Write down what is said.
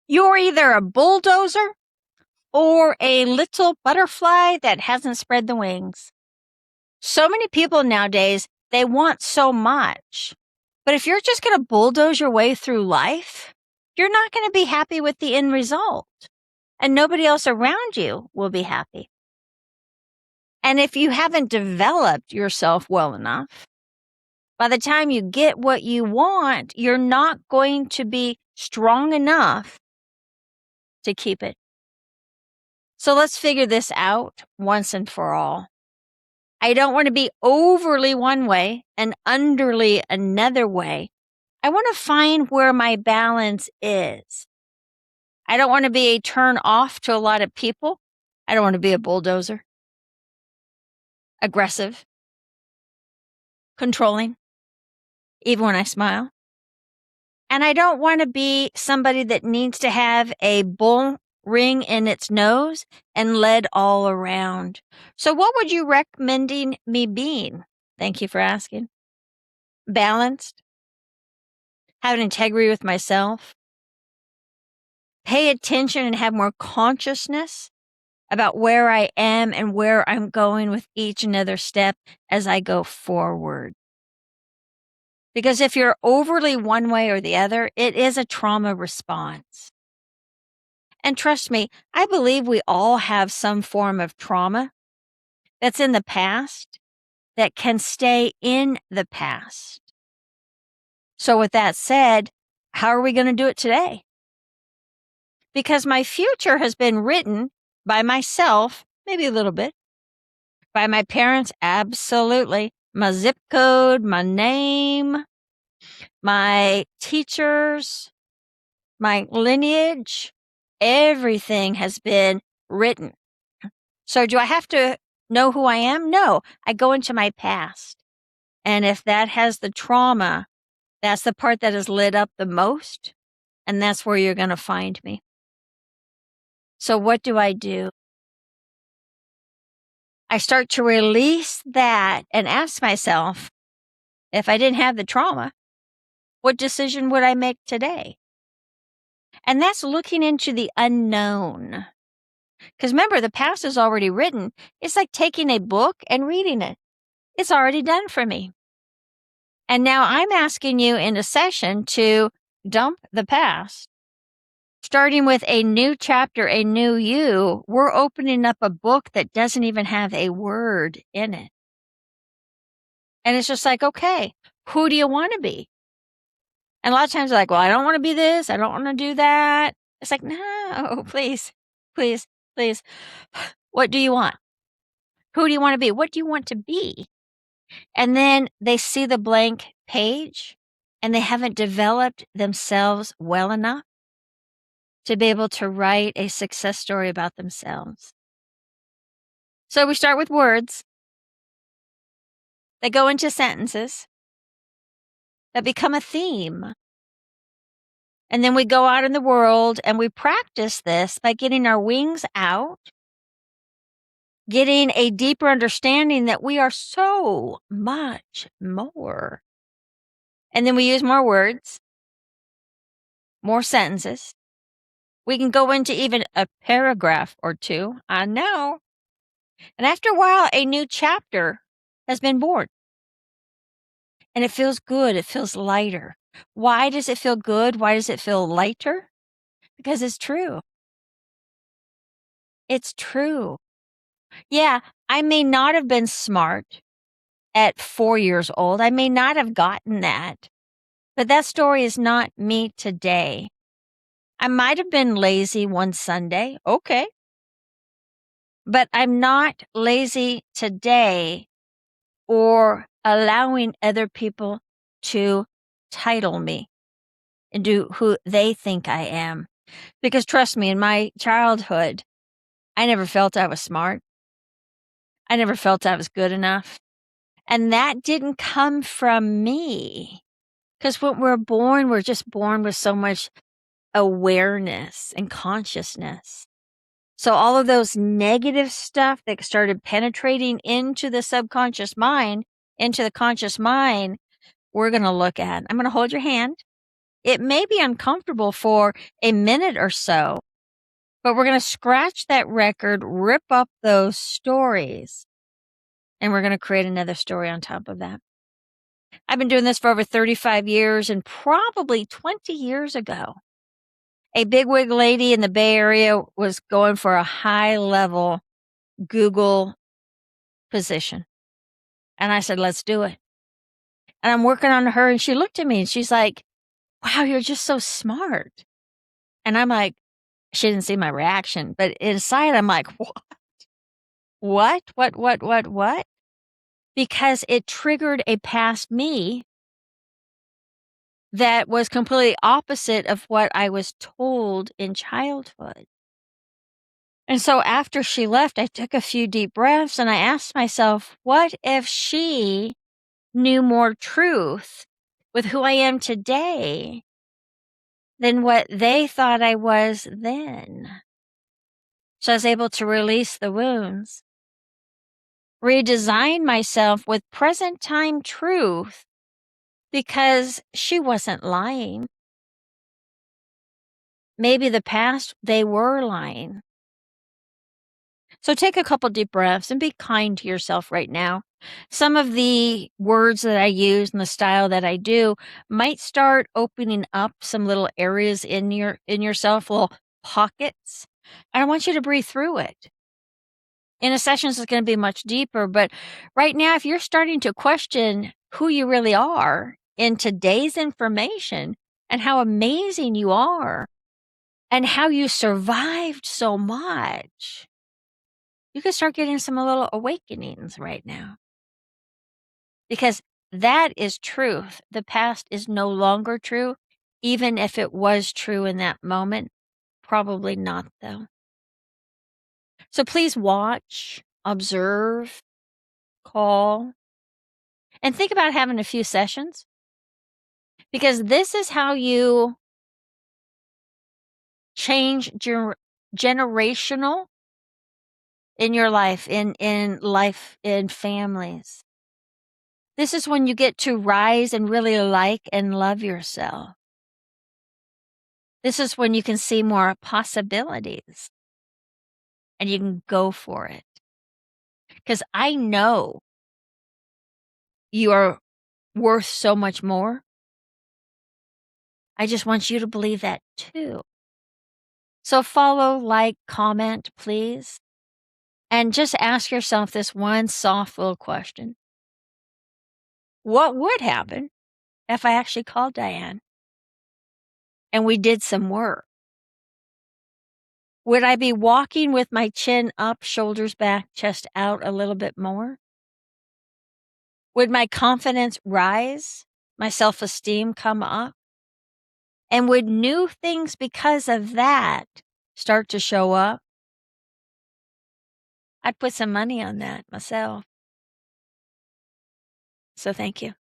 You're either a bulldozer or a little butterfly that hasn't spread the wings. So many people nowadays, they want so much. But if you're just going to bulldoze your way through life, you're not going to be happy with the end result. And nobody else around you will be happy. And if you haven't developed yourself well enough, by the time you get what you want, you're not going to be strong enough to keep it. So let's figure this out once and for all. I don't want to be overly one way and underly another way. I want to find where my balance is. I don't want to be a turn off to a lot of people. I don't want to be a bulldozer. Aggressive. Controlling. Even when I smile. And I don't want to be somebody that needs to have a bull ring in its nose and lead all around. So what would you recommending me being? Thank you for asking. Balanced. Have integrity with myself. Pay attention and have more consciousness about where I am and where I'm going with each and other step as I go forward. Because if you're overly one way or the other, it is a trauma response. And trust me, I believe we all have some form of trauma that's in the past that can stay in the past. So with that said, how are we going to do it today? Because my future has been written by myself, maybe a little bit, by my parents, absolutely, my zip code, my name, my teachers, my lineage, everything has been written. So do I have to know who I am? No, I go into my past. And if that has the trauma, that's the part that is lit up the most. And that's where you're going to find me. So what do? I start to release that and ask myself, if I didn't have the trauma, what decision would I make today? And that's looking into the unknown. Because remember, the past is already written. It's like taking a book and reading it. It's already done for me. And now I'm asking you in a session to dump the past. Starting with a new chapter, a new you, we're opening up a book that doesn't even have a word in it. And it's just like, okay, who do you want to be? And a lot of times they're like, well, I don't want to be this. I don't want to do that. It's like, no, please, please, please. What do you want? Who do you want to be? What do you want to be? And then they see the blank page and they haven't developed themselves well enough to be able to write a success story about themselves. So we start with words. They go into sentences that become a theme. And then we go out in the world and we practice this by getting our wings out, getting a deeper understanding that we are so much more. And then we use more words, more sentences. We can go into even a paragraph or two. I know. And after a while, a new chapter has been born. And it feels good. It feels lighter. Why does it feel good? Why does it feel lighter? Because it's true. It's true. Yeah, I may not have been smart at 4 years old. I may not have gotten that. But that story is not me today. I might have been lazy one Sunday. Okay. But I'm not lazy today or allowing other people to title me and do who they think I am. Because trust me, in my childhood, I never felt I was smart. I never felt I was good enough. And that didn't come from me. Because when we're born, we're just born with so much awareness and consciousness. So all of those negative stuff that started penetrating into the subconscious mind, into the conscious mind, we're going to look at. I'm going to hold your hand. It may be uncomfortable for a minute or so, but we're going to scratch that record, rip up those stories, and we're going to create another story on top of that. I've been doing this for over 35 years, and probably 20 years ago, a bigwig lady in the Bay Area was going for a high-level Google position. And I said, let's do it. And I'm working on her, and she looked at me, and she's like, wow, you're just so smart. And I'm like, she didn't see my reaction, but inside I'm like, what? What? Because it triggered a past me that was completely opposite of what I was told in childhood. And so after she left, I took a few deep breaths and I asked myself, what if she knew more truth with who I am today than what they thought I was then? So I was able to release the wounds, redesign myself with present time truth because she wasn't lying. Maybe the past, they were lying. So take a couple deep breaths and be kind to yourself right now. Some of the words that I use and the style that I do might start opening up some little areas in yourself, little pockets. And I want you to breathe through it. In a sessions, it's going to be much deeper, but right now, if you're starting to question who you really are in today's information and how amazing you are and how you survived so much, you can start getting some little awakenings right now. Because that is truth. The past is no longer true, even if it was true in that moment. Probably not, though. So please watch, observe, call, and think about having a few sessions. Because this is how you change generational in your life, in families. This is when you get to rise and really like and love yourself. This is when you can see more possibilities and you can go for it. Because I know you are worth so much more. I just want you to believe that too. So follow, like, comment, please. And just ask yourself this one soft little question. What would happen if I actually called Diane and we did some work? Would I be walking with my chin up, shoulders back, chest out a little bit more? Would my confidence rise? My self-esteem come up? And would new things because of that start to show up? I'd put some money on that myself. So thank you.